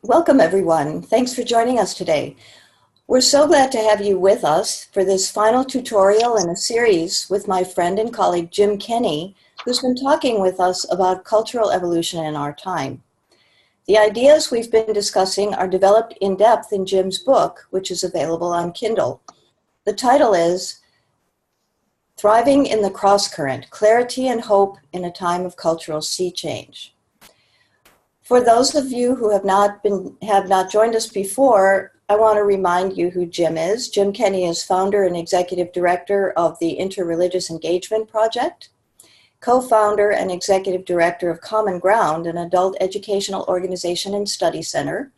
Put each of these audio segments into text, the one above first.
Welcome, everyone. Thanks for joining us today. We're so glad to have you with us for this final tutorial in a series with my friend and colleague Jim Kenny, who's been talking with us about cultural evolution in our time. The ideas we've been discussing are developed in depth in Jim's book, which is available on Kindle. The title is Thriving in the Crosscurrent: Clarity and Hope in a Time of Cultural Sea Change. For those of you who have not joined us before, I want to remind you who Jim is. Jim Kenny is founder and executive director of the InterReligious Engagement Project, co-founder and executive director of Common Ground, an adult educational organization and study center.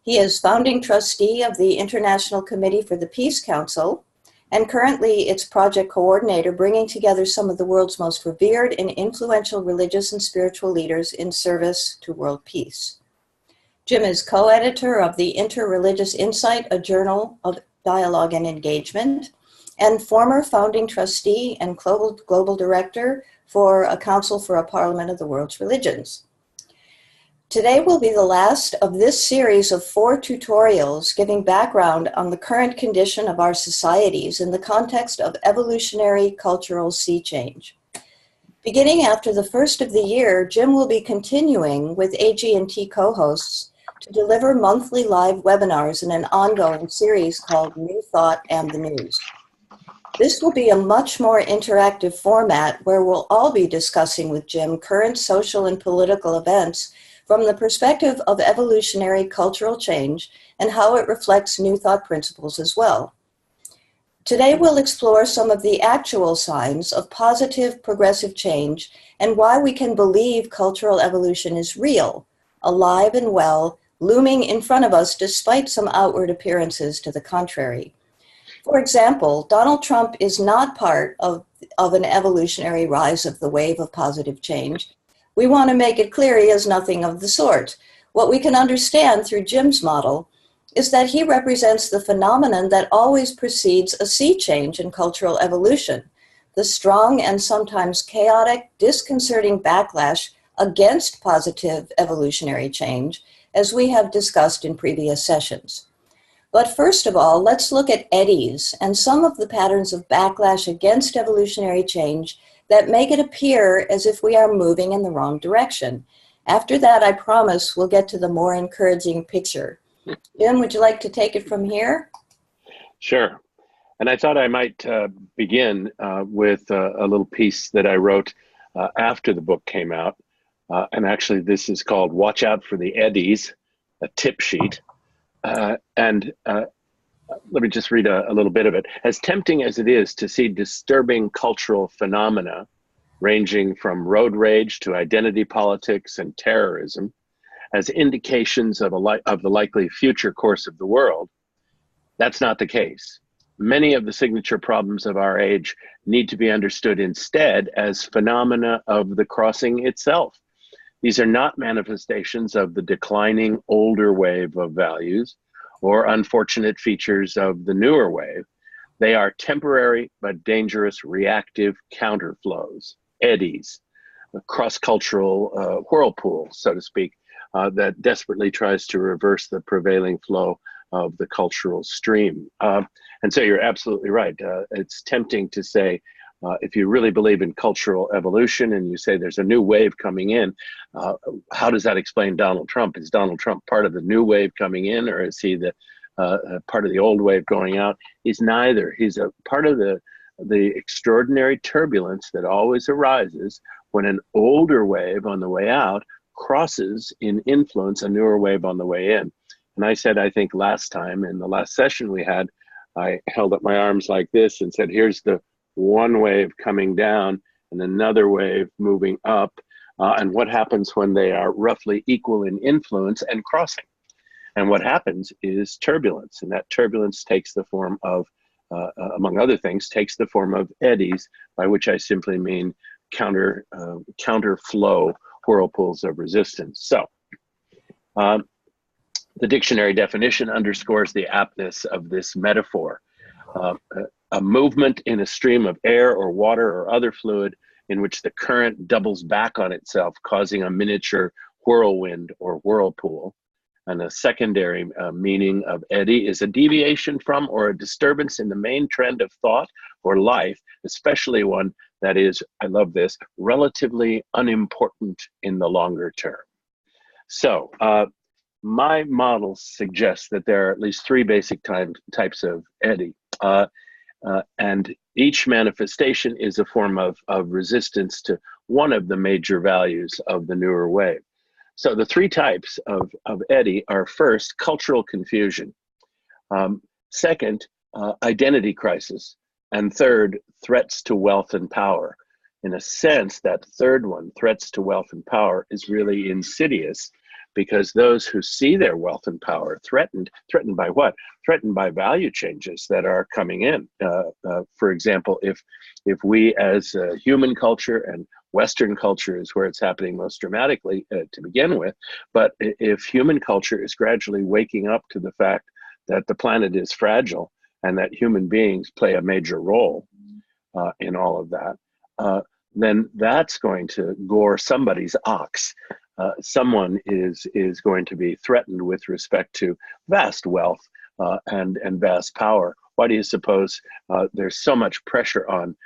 He is founding trustee of the International Committee for the Peace Council, and currently its project coordinator, bringing together some of the world's most revered and influential religious and spiritual leaders in service to world peace. Jim is co-editor of the InterReligious Insight, a journal of dialogue and engagement, and former founding trustee and global director for a Council for a Parliament of the World's Religions. Today will be the last of this series of 4 tutorials giving background on the current condition of our societies in the context of evolutionary cultural sea change. Beginning after the first of the year, Jim will be continuing with AG&T co-hosts to deliver monthly live webinars in an ongoing series called New Thought and the News. This will be a much more interactive format where we'll all be discussing with Jim current social and political events from the perspective of evolutionary cultural change and how it reflects New Thought principles as well. Today we'll explore some of the actual signs of positive progressive change and why we can believe cultural evolution is real, alive and well, looming in front of us despite some outward appearances to the contrary. For example, Donald Trump is not part of an evolutionary rise of the wave of positive change. We want to make it clear he is nothing of the sort. What we can understand through Jim's model is that he represents the phenomenon that always precedes a sea change in cultural evolution, the strong and sometimes chaotic, disconcerting backlash against positive evolutionary change, as we have discussed in previous sessions. But first of all, let's look at eddies and some of the patterns of backlash against evolutionary change that make it appear as if we are moving in the wrong direction. After that, I promise we'll get to the more encouraging picture. Jim, would you like to take it from here? Sure. And I thought I might begin with a little piece that I wrote after the book came out. And actually, this is called Watch Out for the Eddies, a tip sheet. Let me just read a little bit of it. As tempting as it is to see disturbing cultural phenomena ranging from road rage to identity politics and terrorism as indications of the likely future course of the world, that's not the case. Many of the signature problems of our age need to be understood instead as phenomena of the crossing itself. These are not manifestations of the declining older wave of values or unfortunate features of the newer wave. They are temporary but dangerous reactive counterflows, eddies, a cross-cultural whirlpool, so to speak, that desperately tries to reverse the prevailing flow of the cultural stream. And so you're absolutely right. It's tempting to say, if you really believe in cultural evolution and you say there's a new wave coming in, how does that explain Donald Trump? Is Donald Trump part of the new wave coming in, or is he the part of the old wave going out? He's neither. He's a part of the extraordinary turbulence that always arises when an older wave on the way out crosses in influence a newer wave on the way in. And I said, I think last time in the last session we had, I held up my arms like this and said, here's the one wave coming down and another wave moving up, and what happens when they are roughly equal in influence and crossing. And what happens is turbulence, and that turbulence takes the form of, among other things, takes the form of eddies, by which I simply mean counterflow whirlpools of resistance. So the dictionary definition underscores the aptness of this metaphor. A movement in a stream of air or water or other fluid in which the current doubles back on itself, causing a miniature whirlwind or whirlpool. And a secondary meaning of eddy is a deviation from or a disturbance in the main trend of thought or life, especially one that is, I love this, relatively unimportant in the longer term. So my model suggests that there are at least three basic types of eddy. And each manifestation is a form of resistance to one of the major values of the newer wave. So the three types of eddy are: first, cultural confusion; second, identity crisis; and third, threats to wealth and power. In a sense, that third one, threats to wealth and power, is really insidious, because those who see their wealth and power threatened by what? Threatened by value changes that are coming in. For example, if we as human culture, and Western culture is where it's happening most dramatically to begin with, but if human culture is gradually waking up to the fact that the planet is fragile and that human beings play a major role in all of that, then that's going to gore somebody's ox. Someone is going to be threatened with respect to vast wealth and vast power. Why do you suppose there's so much pressure on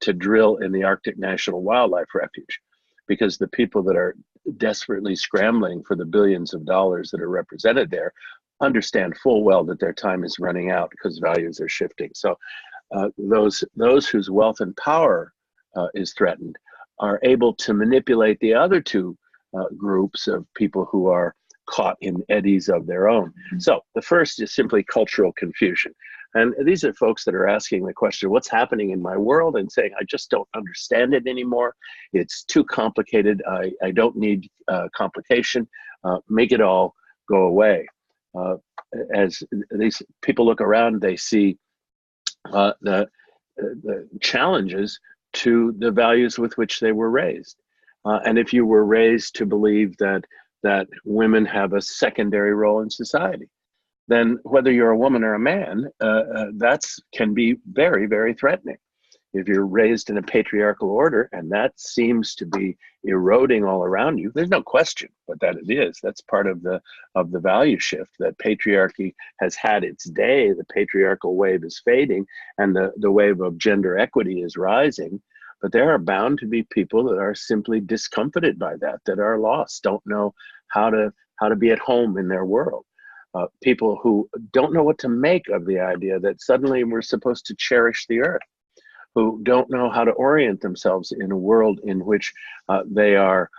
to drill in the Arctic National Wildlife Refuge? Because the people that are desperately scrambling for the billions of dollars that are represented there understand full well that their time is running out because values are shifting. So those whose wealth and power is threatened are able to manipulate the other two groups of people who are caught in eddies of their own. So the first is simply cultural confusion. And these are folks that are asking the question, what's happening in my world? And saying, I just don't understand it anymore. It's too complicated. I don't need complication. Make it all go away. As these people look around, they see the challenges to the values with which they were raised. And if you were raised to believe that women have a secondary role in society, then whether you're a woman or a man, that can be very, very threatening. If you're raised in a patriarchal order and that seems to be eroding all around you, there's no question but that it is. That's part of the value shift, that patriarchy has had its day. The patriarchal wave is fading and the wave of gender equity is rising. But there are bound to be people that are simply discomfited by that are lost, don't know how to be at home in their world. People who don't know what to make of the idea that suddenly we're supposed to cherish the earth, who don't know how to orient themselves in a world in which they are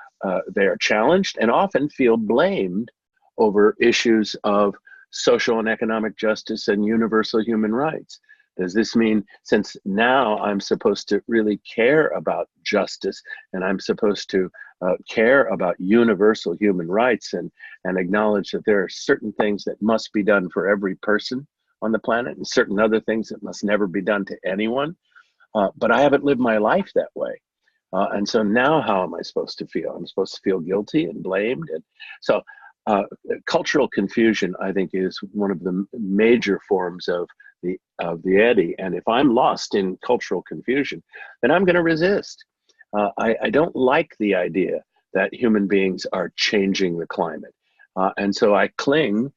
challenged and often feel blamed over issues of social and economic justice and universal human rights. Does this mean, since now I'm supposed to really care about justice and I'm supposed to care about universal human rights and acknowledge that there are certain things that must be done for every person on the planet and certain other things that must never be done to anyone? But I haven't lived my life that way. And so now how am I supposed to feel? I'm supposed to feel guilty and blamed. And so cultural confusion, I think, is one of the major forms of the eddy. And if I'm lost in cultural confusion, then I'm going to resist. I don't like the idea that human beings are changing the climate. And so I cling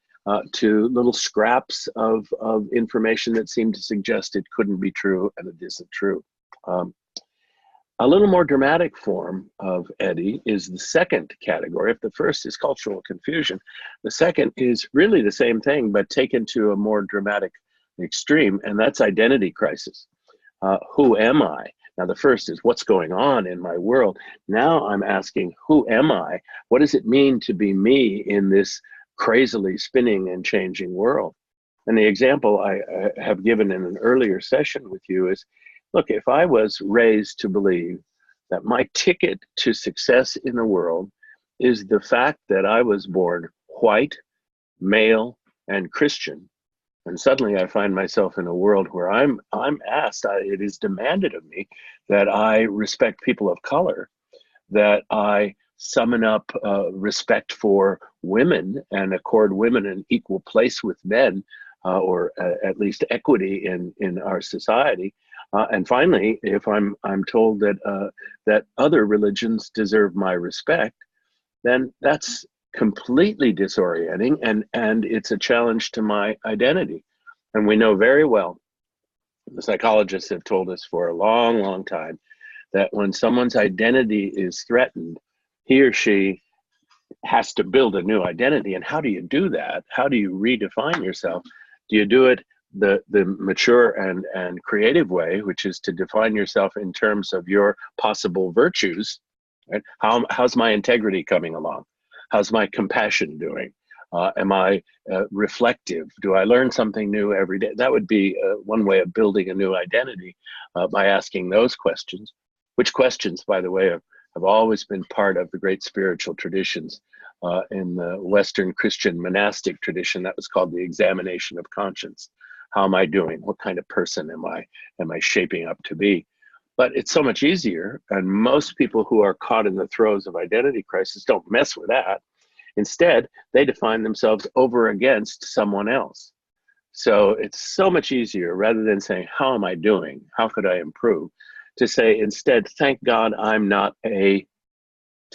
to little scraps of information that seem to suggest it couldn't be true and it isn't true. A little more dramatic form of eddy is the second category. If the first is cultural confusion, the second is really the same thing, but taken to a more dramatic extreme, and that's identity crisis. Who am I? Now, the first is what's going on in my world. Now I'm asking, who am I? What does it mean to be me in this crazily spinning and changing world? And the example I have given in an earlier session with you is, look, if I was raised to believe that my ticket to success in the world is the fact that I was born white, male, and Christian, and suddenly I find myself in a world where I'm asked, it is demanded of me that I respect people of color, that I summon up respect for women and accord women an equal place with men, or at least equity in our society. And finally, if I'm told that other religions deserve my respect, then that's completely disorienting, and it's a challenge to my identity. And we know very well, the psychologists have told us for a long, long time, that when someone's identity is threatened, he or she has to build a new identity. And how do you do that? How do you redefine yourself? Do you do it the mature and creative way, which is to define yourself in terms of your possible virtues? Right? How's my integrity coming along? How's my compassion doing? Am I reflective? Do I learn something new every day? That would be one way of building a new identity, by asking those questions, which questions, by the way, have always been part of the great spiritual traditions. In the Western Christian monastic tradition, that was called the examination of conscience. How am I doing? What kind of person am I shaping up to be? But it's so much easier, and most people who are caught in the throes of identity crisis don't mess with that. Instead, they define themselves over against someone else. So it's so much easier, rather than saying, how am I doing? How could I improve? To say instead, thank God I'm not a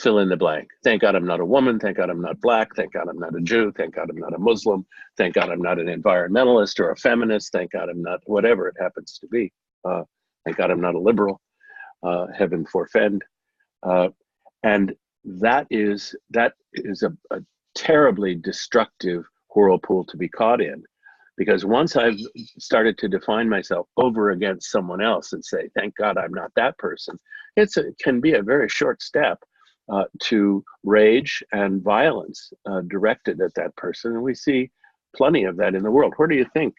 fill in the blank. Thank God I'm not a woman. Thank God I'm not Black. Thank God I'm not a Jew. Thank God I'm not a Muslim. Thank God I'm not an environmentalist or a feminist. Thank God I'm not whatever it happens to be. Thank God I'm not a liberal. Heaven forfend. And that is a terribly destructive whirlpool to be caught in, because once I've started to define myself over against someone else and say, thank God I'm not that person, it can be a very short step to rage and violence directed at that person. And we see plenty of that in the world. Where do you think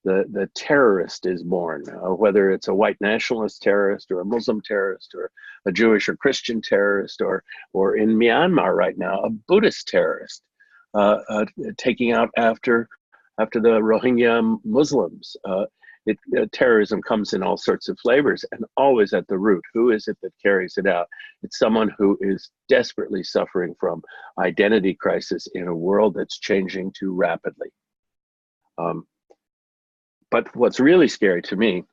the terrorist is born, whether it's a white nationalist terrorist or a Muslim terrorist or a Jewish or Christian terrorist, or in Myanmar right now, a Buddhist terrorist taking out after the Rohingya Muslims. Terrorism comes in all sorts of flavors, and always at the root, who is it that carries it out? It's someone who is desperately suffering from identity crisis in a world that's changing too rapidly. But what's really scary to me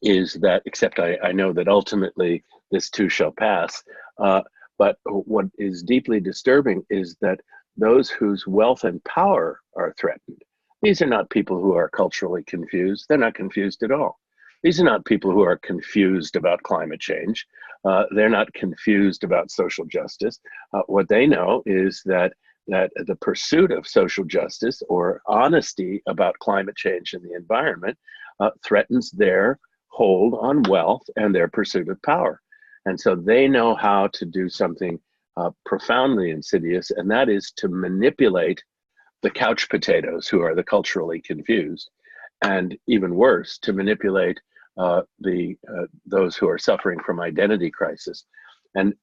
is that, except I know that ultimately this too shall pass, but what is deeply disturbing is that those whose wealth and power are threatened, these are not people who are culturally confused. They're not confused at all. These are not people who are confused about climate change. They're not confused about social justice. What they know is that the pursuit of social justice or honesty about climate change and the environment threatens their hold on wealth and their pursuit of power. And so they know how to do something profoundly insidious, and that is to manipulate the couch potatoes who are the culturally confused, and even worse, to manipulate those who are suffering from identity crisis. And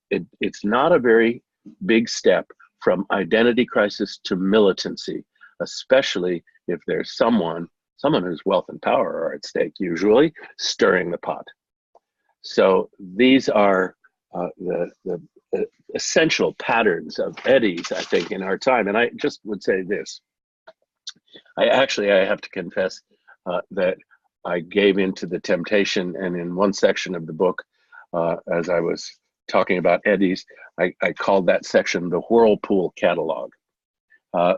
it's not a very big step from identity crisis to militancy, especially if there's someone whose wealth and power are at stake, usually stirring the pot. So these are the essential patterns of eddies, I think, in our time. And I just would say this. I have to confess that I gave into the temptation, and in one section of the book, as I was talking about eddies, I called that section the Whirlpool Catalog. I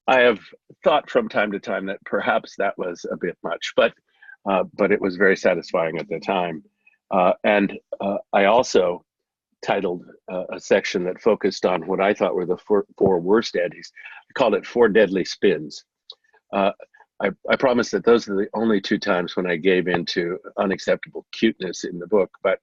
have thought from time to time that perhaps that was a bit much, but it was very satisfying at the time. And I also titled a section that focused on what I thought were the four worst eddies. I called it 4 Deadly Spins. I promise that those are the only 2 times when I gave into unacceptable cuteness in the book, but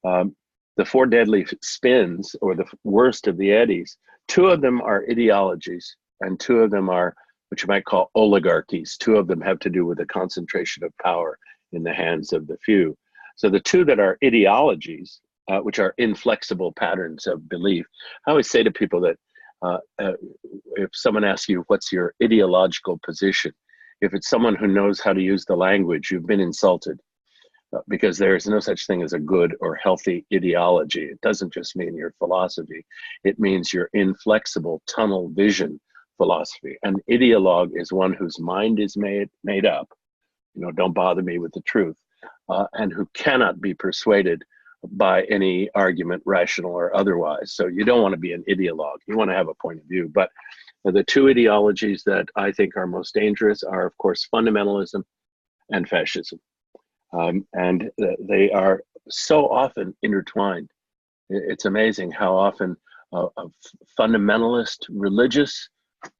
the 4 deadly spins, or the worst of the eddies, 2 of them are ideologies, and 2 of them are what you might call oligarchies. 2 of them have to do with the concentration of power in the hands of the few. So the 2 that are ideologies, which are inflexible patterns of belief, I always say to people that if someone asks you, what's your ideological position? If it's someone who knows how to use the language, you've been insulted, because there is no such thing as a good or healthy ideology. It doesn't just mean your philosophy. It means your inflexible tunnel vision philosophy. An ideologue is one whose mind is made up, don't bother me with the truth, and who cannot be persuaded by any argument, rational or otherwise. So you don't want to be an ideologue. You want to have a point of view. But the two ideologies that I think are most dangerous are, of course, fundamentalism and fascism. And they are so often intertwined. It's amazing how often a fundamentalist religious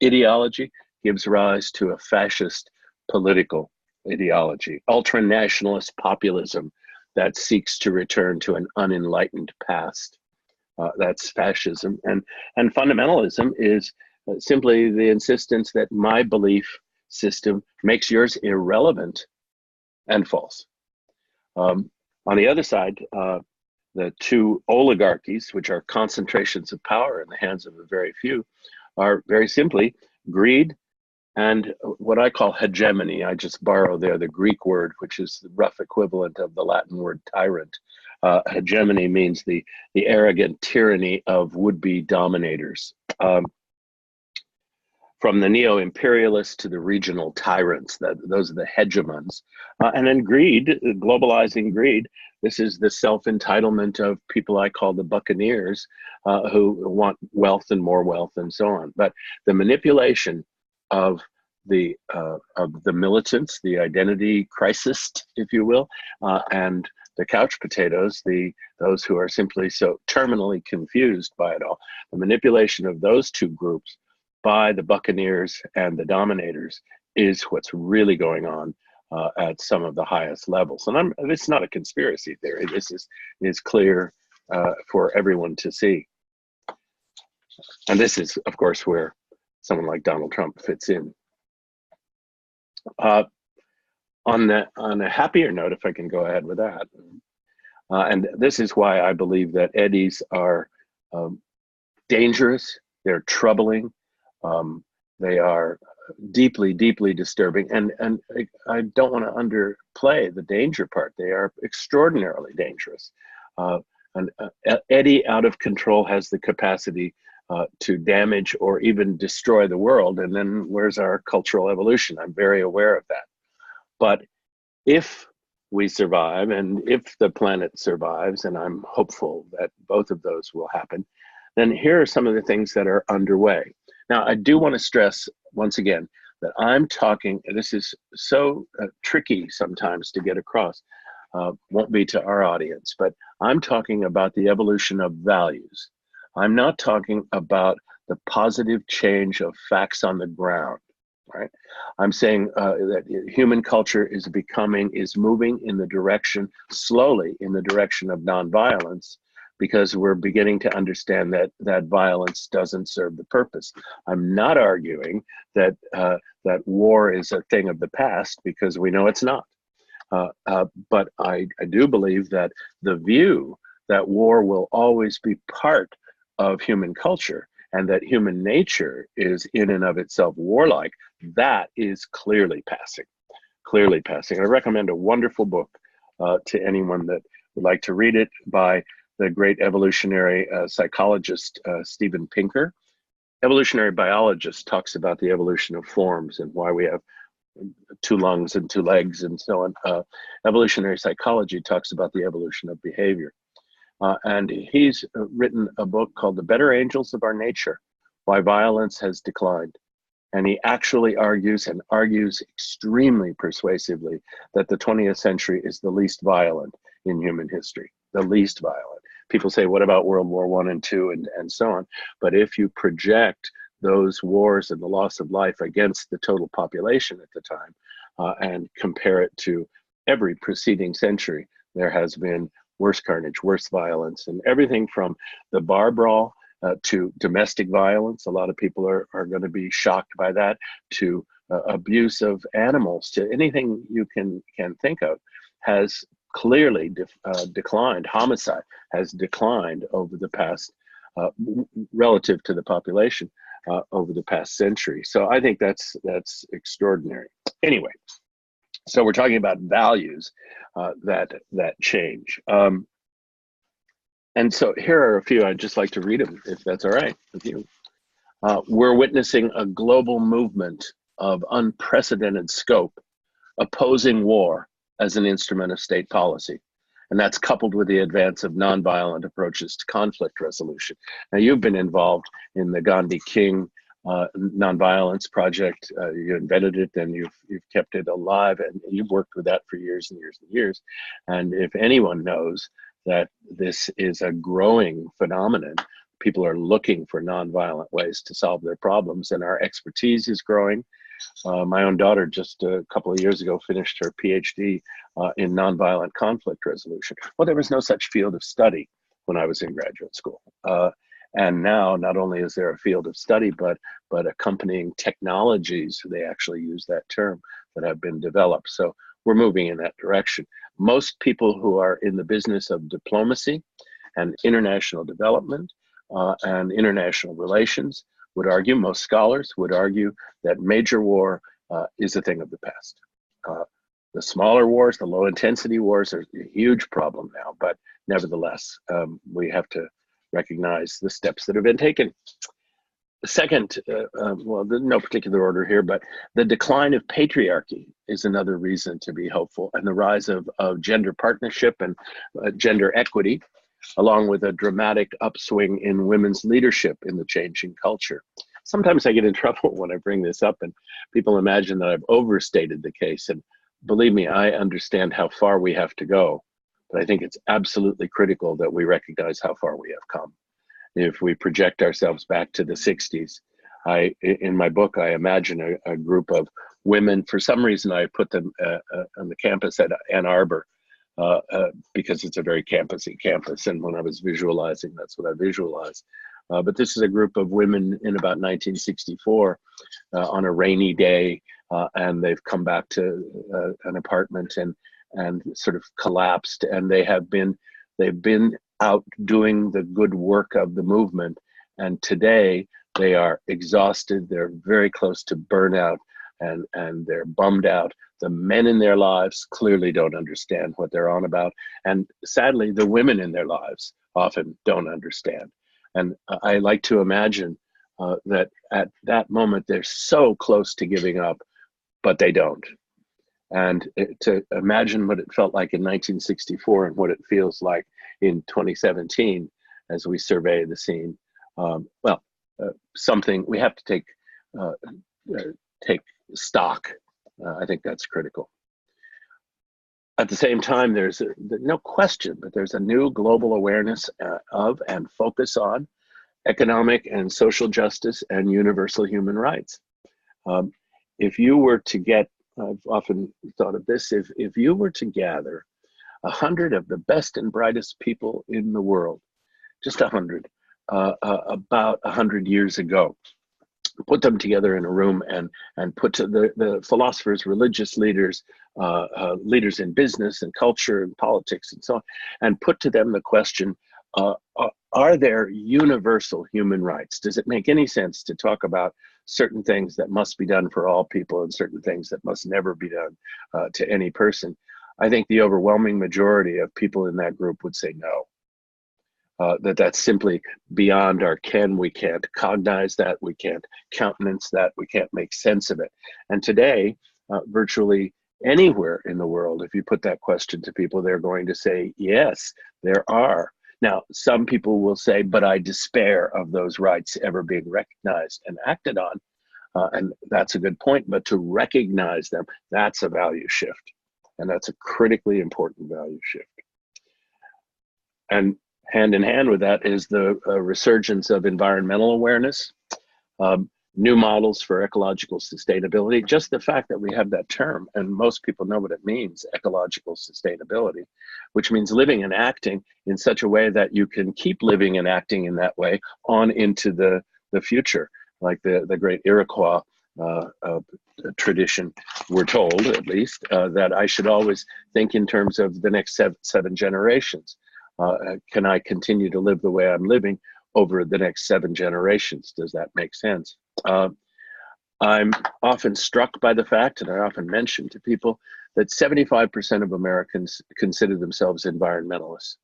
ideology gives rise to a fascist political ideology, ultranationalist populism that seeks to return to an unenlightened past. That's fascism. And fundamentalism is simply the insistence that my belief system makes yours irrelevant and false. On the other side, the two oligarchies, which are concentrations of power in the hands of a very few, are very simply greed and what I call hegemony. I just borrow there the Greek word, which is the rough equivalent of the Latin word tyrant. Hegemony means the arrogant tyranny of would-be dominators. From the neo-imperialists to the regional tyrants, those are the hegemons. And then greed, globalizing greed, this is the self-entitlement of people I call the buccaneers, who want wealth and more wealth and so on. But the manipulation of the militants, the identity crisis, if you will, and the couch potatoes, those who are simply so terminally confused by it all, the manipulation of those two groups by the buccaneers and the dominators is what's really going on at some of the highest levels. And it's not a conspiracy theory. This is clear for everyone to see. And this is, of course, where someone like Donald Trump fits in. On a happier note, if I can go ahead with that, and this is why I believe that eddies are dangerous, they're troubling, they are deeply, deeply disturbing, and I don't want to underplay the danger part. They are extraordinarily dangerous. An eddy out of control has the capacity to damage or even destroy the world, and then where's our cultural evolution? I'm very aware of that. But if we survive, and if the planet survives, and I'm hopeful that both of those will happen, then here are some of the things that are underway. Now, I do want to stress once again that I'm talking, this is so tricky sometimes to get across, won't be to our audience, but I'm talking about the evolution of values. I'm not talking about the positive change of facts on the ground, right? I'm saying that human culture is moving in the direction, slowly in the direction of nonviolence, because we're beginning to understand that violence doesn't serve the purpose. I'm not arguing that that war is a thing of the past, because we know it's not. But I do believe that the view that war will always be part of human culture and that human nature is in and of itself warlike, that is clearly passing, clearly passing. I recommend a wonderful book to anyone that would like to read it, by the great evolutionary psychologist, Steven Pinker. Evolutionary biologist talks about the evolution of forms and why we have 2 lungs and 2 legs and so on. Evolutionary psychology talks about the evolution of behavior. And he's written a book called The Better Angels of Our Nature, Why Violence Has Declined. And he actually argues, and argues extremely persuasively, that the 20th century is the least violent in human history, the least violent. People say, what about World War I and II and so on? But if you project those wars and the loss of life against the total population at the time and compare it to every preceding century, there has been worse carnage, worse violence, and everything from the bar brawl to domestic violence. A lot of people are going to be shocked by that, to abuse of animals, to anything you can think of, has clearly declined. Homicide has declined over the past, relative to the population, over the past century. So I think that's extraordinary. Anyway, so we're talking about values that change. And so here are a few. I'd just like to read them, if that's all right with you. We're witnessing a global movement of unprecedented scope, opposing war as an instrument of state policy. And that's coupled with the advance of nonviolent approaches to conflict resolution. Now, you've been involved in the Gandhi King nonviolence project. You invented it, and you've kept it alive, and you've worked with that for years and years and years. And if anyone knows that this is a growing phenomenon, people are looking for nonviolent ways to solve their problems, and our expertise is growing. My own daughter just a couple of years ago finished her PhD in nonviolent conflict resolution. Well, there was no such field of study when I was in graduate school. And now, not only is there a field of study, but accompanying technologies, they actually use that term, that have been developed. So we're moving in that direction. Most people who are in the business of diplomacy and international development and international relations would argue, most scholars would argue, that major war is a thing of the past. The smaller wars, the low intensity wars, are a huge problem now, but nevertheless, we have to recognize the steps that have been taken. Second, well, there's no particular order here, but the decline of patriarchy is another reason to be hopeful, and the rise of gender partnership and gender equity, along with a dramatic upswing in women's leadership in the changing culture. Sometimes I get in trouble when I bring this up, and people imagine that I've overstated the case. And believe me, I understand how far we have to go, but I think it's absolutely critical that we recognize how far we have come. If we project ourselves back to the 60s, in my book, I imagine a group of women. For some reason, I put them on the campus at Ann Arbor because it's a very campusy campus. And when I was visualizing, that's what I visualized. But this is a group of women in about 1964 on a rainy day, and they've come back to an apartment and sort of collapsed, and they've been out doing the good work of the movement, and today they are exhausted. They're very close to burnout, and they're bummed out. The men in their lives clearly don't understand what they're on about, and sadly, the women in their lives often don't understand. And I like to imagine that at that moment they're so close to giving up, but they don't. And to imagine what it felt like in 1964 and what it feels like in 2017 as we survey the scene, something we have to take stock. I think that's critical. At the same time, there's no question, but there's a new global awareness of and focus on economic and social justice and universal human rights. If you were to get, I've often thought of this, if you were to gather 100 of the best and brightest people in the world, just 100, about 100 years ago, put them together in a room and put to the philosophers, religious leaders, leaders in business and culture and politics and so on, and put to them the question, are there universal human rights? Does it make any sense to talk about certain things that must be done for all people and certain things that must never be done to any person? I think the overwhelming majority of people in that group would say no. That's simply beyond our ken. We can't cognize that. We can't countenance that. We can't make sense of it. And today, virtually anywhere in the world, if you put that question to people, they're going to say, yes, there are. Now, some people will say, but I despair of those rights ever being recognized and acted on. And that's a good point. But to recognize them, that's a value shift. And that's a critically important value shift. And hand in hand with that is the resurgence of environmental awareness, new models for ecological sustainability. Just the fact that we have that term, and most people know what it means, ecological sustainability, which means living and acting in such a way that you can keep living and acting in that way on into the future, like the great Iroquois tradition, we're told at least, that I should always think in terms of the next seven generations. Can I continue to live the way I'm living over the next 7 generations? Does that make sense? I'm often struck by the fact, and I often mention to people, that 75% of Americans consider themselves environmentalists.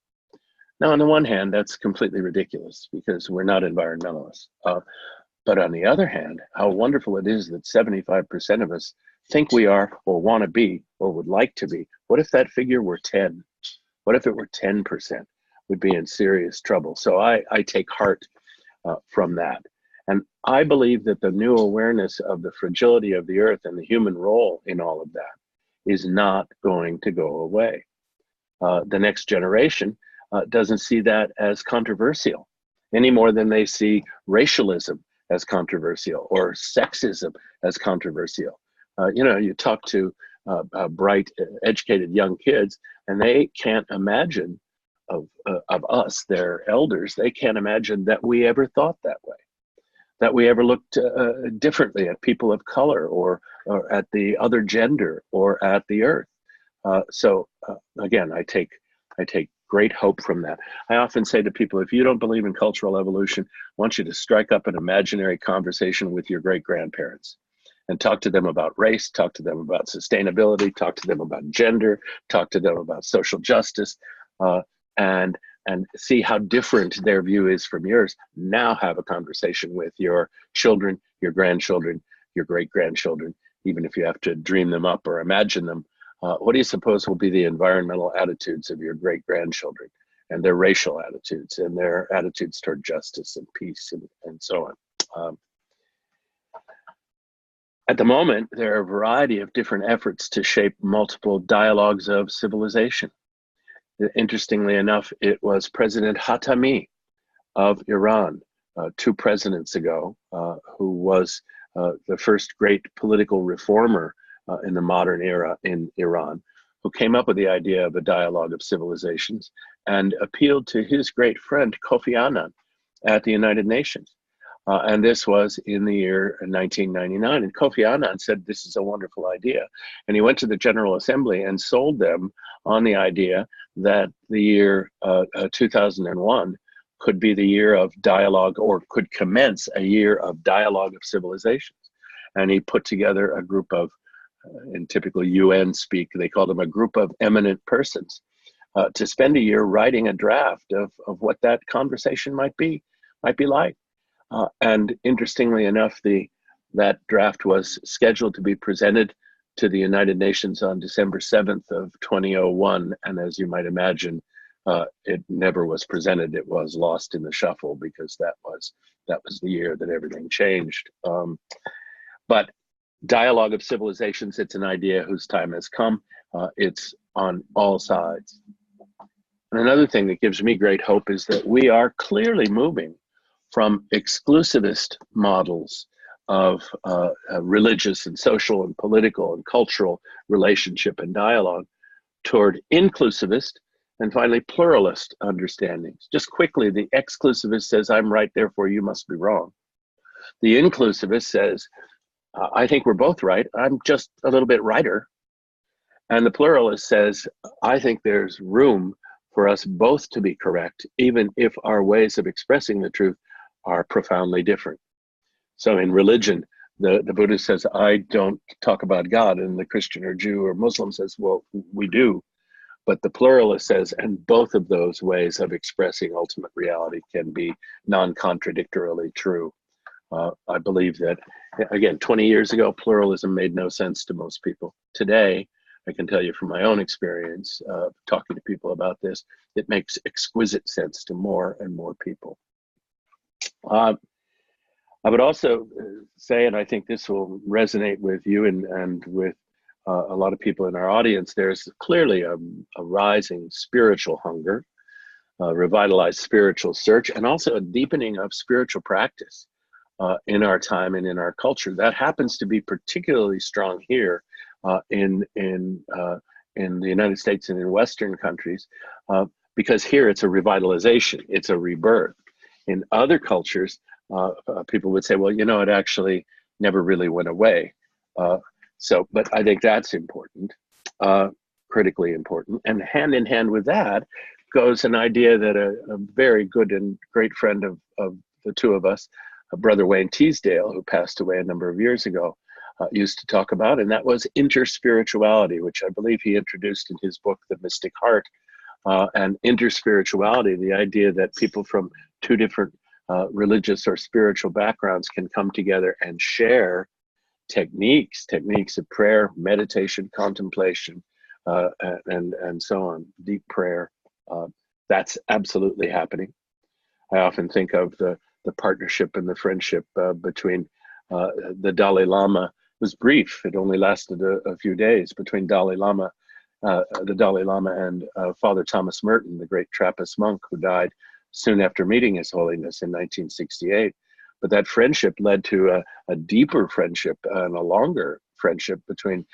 Now, on the one hand, that's completely ridiculous because we're not environmentalists. But on the other hand, how wonderful it is that 75% of us think we are or want to be or would like to be. What if that figure were 10? What if it were 10%? We'd be in serious trouble. So I take heart from that. And I believe that the new awareness of the fragility of the earth and the human role in all of that is not going to go away. The next generation doesn't see that as controversial any more than they see racialism as controversial or sexism as controversial. You talk to bright, educated young kids, and they can't imagine of us, their elders, they can't imagine that we ever thought that way, that we ever looked differently at people of color or at the other gender or at the earth. So again, I take great hope from that. I often say to people, if you don't believe in cultural evolution, I want you to strike up an imaginary conversation with your great-grandparents and talk to them about race, talk to them about sustainability, talk to them about gender, talk to them about social justice, and see how different their view is from yours. Now have a conversation with your children, your grandchildren, your great-grandchildren, even if you have to dream them up or imagine them. What do you suppose will be the environmental attitudes of your great-grandchildren, and their racial attitudes, and their attitudes toward justice and peace, and so on? At the moment, there are a variety of different efforts to shape multiple dialogues of civilization. Interestingly enough, it was President Khatami of Iran 2 presidents ago, who was the first great political reformer in the modern era in Iran, who came up with the idea of a dialogue of civilizations and appealed to his great friend Kofi Annan at the United Nations. And this was in the year 1999. And Kofi Annan said, this is a wonderful idea. And he went to the General Assembly and sold them on the idea that the year 2001 could be the year of dialogue, or could commence a year of dialogue of civilizations. And he put together a group of, in typical UN speak, they call them a group of eminent persons, to spend a year writing a draft of what that conversation might be like. And interestingly enough, that draft was scheduled to be presented to the United Nations on December 7th of 2001. And as you might imagine, it never was presented. It was lost in the shuffle, because that was the year that everything changed. But dialogue of civilizations, it's an idea whose time has come. It's on all sides. And another thing that gives me great hope is that we are clearly moving from exclusivist models of religious and social and political and cultural relationship and dialogue toward inclusivist and finally pluralist understandings. Just quickly, the exclusivist says, I'm right, therefore you must be wrong. The inclusivist says, I think we're both right, I'm just a little bit righter. And the pluralist says, I think there's room for us both to be correct, even if our ways of expressing the truth are profoundly different. So in religion, the Buddhist says, I don't talk about God, and the Christian or Jew or Muslim says, well, we do. But the pluralist says, and both of those ways of expressing ultimate reality can be non-contradictorily true. I believe that, again, 20 years ago, pluralism made no sense to most people. Today, I can tell you from my own experience, talking to people about this, it makes exquisite sense to more and more people. I would also say, and I think this will resonate with you and with a lot of people in our audience, there's clearly a rising spiritual hunger, revitalized spiritual search, and also a deepening of spiritual practice in our time and in our culture. That happens to be particularly strong here in the United States and in Western countries, because here it's a revitalization, it's a rebirth. In other cultures, people would say, well, it actually never really went away. But I think that's important, critically important. And hand in hand with that goes an idea that a very good and great friend of the two of us, Brother Wayne Teasdale, who passed away a number of years ago, used to talk about, and that was interspirituality, which I believe he introduced in his book, The Mystic Heart. And interspirituality, the idea that people from two different religious or spiritual backgrounds can come together and share techniques of prayer, meditation, contemplation, and so on, deep prayer, That's absolutely happening. I often think of the partnership and the friendship between the Dalai Lama. It was brief. It only lasted a few days between the Dalai Lama and Father Thomas Merton, the great Trappist monk who died soon after meeting His Holiness in 1968. But that friendship led to a deeper friendship and a longer friendship between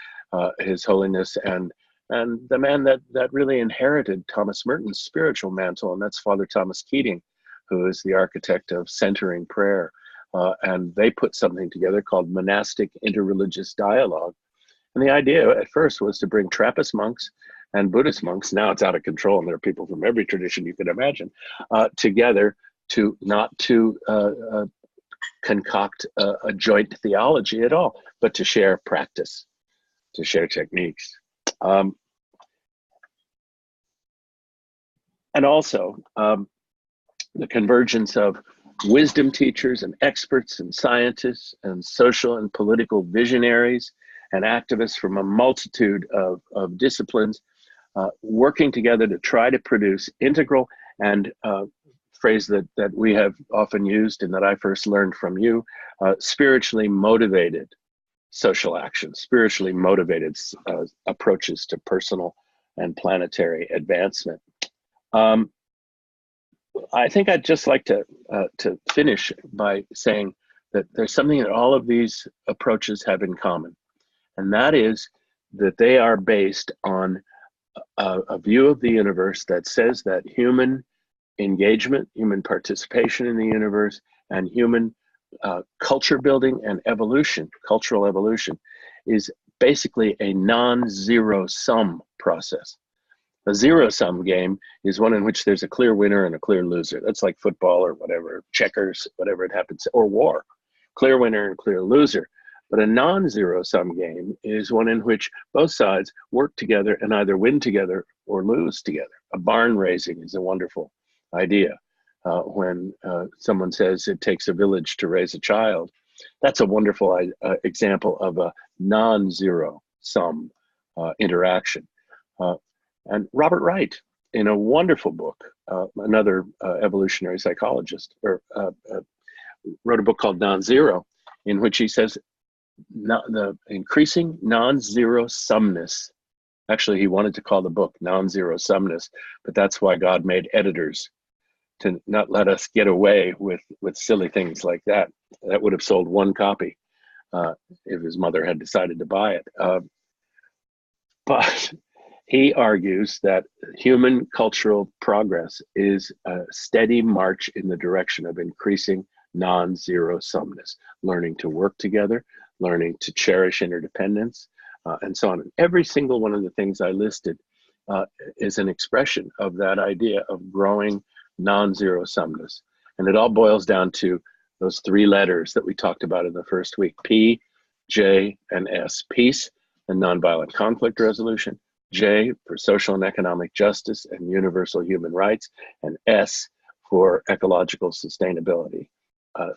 His Holiness and the man that really inherited Thomas Merton's spiritual mantle, and that's Father Thomas Keating, who is the architect of centering prayer. And they put something together called monastic interreligious dialogue. And the idea at first was to bring Trappist monks and Buddhist monks, now it's out of control, and there are people from every tradition you can imagine, together to not to concoct a joint theology at all, but to share practice, to share techniques. And also the convergence of wisdom teachers and experts and scientists and social and political visionaries and activists from a multitude of disciplines working together to try to produce integral and phrase that we have often used and that I first learned from you, spiritually motivated social action, spiritually motivated approaches to personal and planetary advancement. I think I'd just like to finish by saying that there's something that all of these approaches have in common, and that is that they are based on a view of the universe that says that human engagement, human participation in the universe, and human culture building and evolution, cultural evolution, is basically a non-zero sum process. A zero-sum game is one in which there's a clear winner and a clear loser. That's like football or whatever, checkers, whatever it happens, or war. Clear winner and clear loser. But a non-zero-sum game is one in which both sides work together and either win together or lose together. A barn raising is a wonderful idea. When someone says it takes a village to raise a child, that's a wonderful example of a non-zero-sum interaction. And Robert Wright, in a wonderful book, another evolutionary psychologist, wrote a book called Non-Zero, in which he says the increasing non-zero sumness. Actually, he wanted to call the book Non-Zero Sumness, but that's why God made editors, to not let us get away with silly things like that. That would have sold one copy if his mother had decided to buy it. But he argues that human cultural progress is a steady march in the direction of increasing non-zero sumness, learning to work together, learning to cherish interdependence, and so on. And every single one of the things I listed is an expression of that idea of growing non-zero sumness. And it all boils down to those three letters that we talked about in the first week: P, J, and S. Peace and nonviolent conflict resolution. J for social and economic justice and universal human rights, and S for ecological sustainability.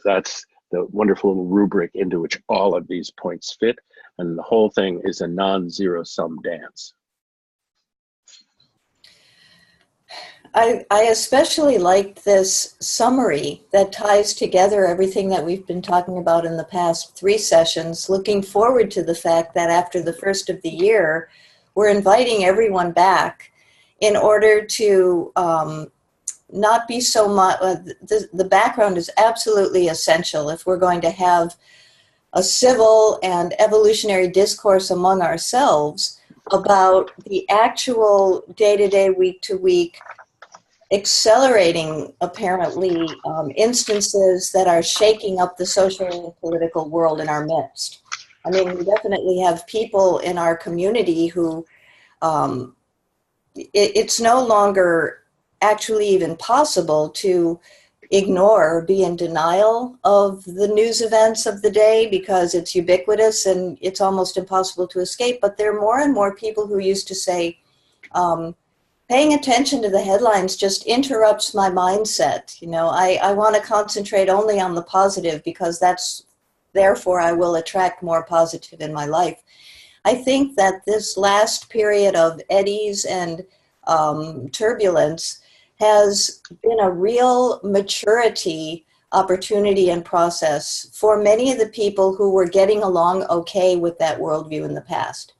That's the wonderful little rubric into which all of these points fit, and the whole thing is a non-zero sum dance. I especially liked this summary that ties together everything that we've been talking about in the past 3 sessions, looking forward to the fact that after the first of the year, we're inviting everyone back in order to not be so much, the background is absolutely essential if we're going to have a civil and evolutionary discourse among ourselves about the actual day-to-day, week-to-week, accelerating, apparently, instances that are shaking up the social and political world in our midst. I mean, we definitely have people in our community who it's no longer actually even possible to ignore or be in denial of the news events of the day because it's ubiquitous and it's almost impossible to escape. But there are more and more people who used to say, paying attention to the headlines just interrupts my mindset. You know, I want to concentrate only on the positive because therefore I will attract more positive in my life. I think that this last period of eddies and turbulence has been a real maturity opportunity and process for many of the people who were getting along okay with that worldview in the past.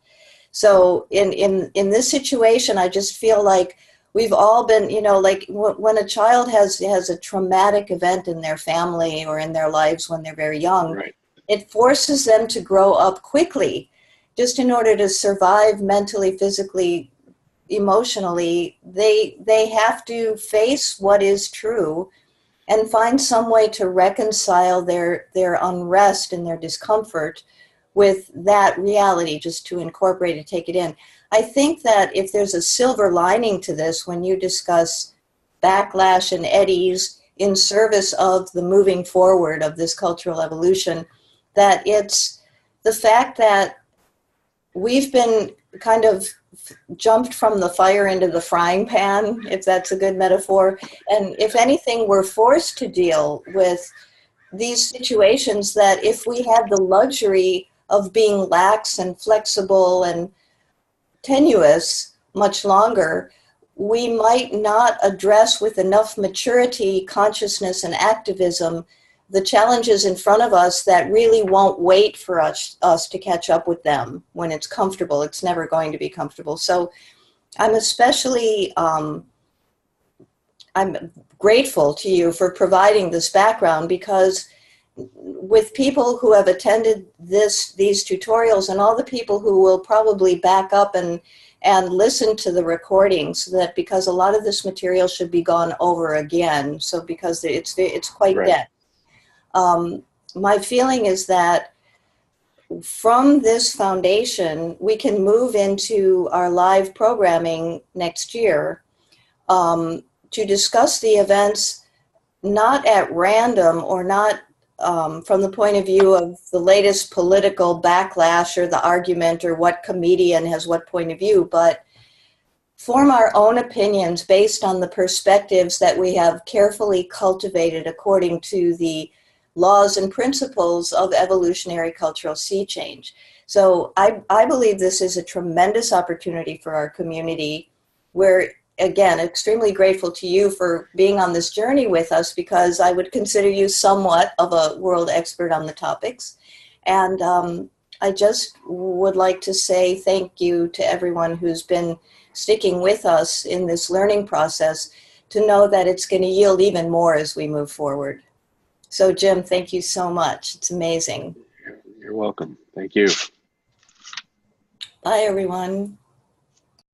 So in this situation, I just feel like we've all been, like when a child has a traumatic event in their family or in their lives when they're very young, Right. it forces them to grow up quickly just in order to survive mentally, physically, emotionally. They have to face what is true and find some way to reconcile their unrest and their discomfort with that reality, just to incorporate and take it in. I think that if there's a silver lining to this, when you discuss backlash and eddies in service of the moving forward of this cultural evolution, that it's the fact that we've been kind of jumped from the fire into the frying pan, if that's a good metaphor. And if anything, we're forced to deal with these situations that if we had the luxury of being lax and flexible and tenuous much longer, we might not address with enough maturity, consciousness, and activism the challenges in front of us that really won't wait for us to catch up with them when it's comfortable. It's never going to be comfortable. So I'm especially I'm grateful to you for providing this background, because with people who have attended these tutorials and all the people who will probably back up and listen to the recordings, that because a lot of this material should be gone over again, so because it's quite Right. dense. My feeling is that from this foundation, we can move into our live programming next year to discuss the events not at random or not from the point of view of the latest political backlash or the argument or what comedian has what point of view, but form our own opinions based on the perspectives that we have carefully cultivated according to the laws and principles of evolutionary cultural sea change. So I believe this is a tremendous opportunity for our community. We're, again, extremely grateful to you for being on this journey with us, because I would consider you somewhat of a world expert on the topics. And I just would like to say thank you to everyone who's been sticking with us in this learning process, to know that it's going to yield even more as we move forward. So Jim, thank you so much. It's amazing. You're welcome. Thank you. Bye, everyone.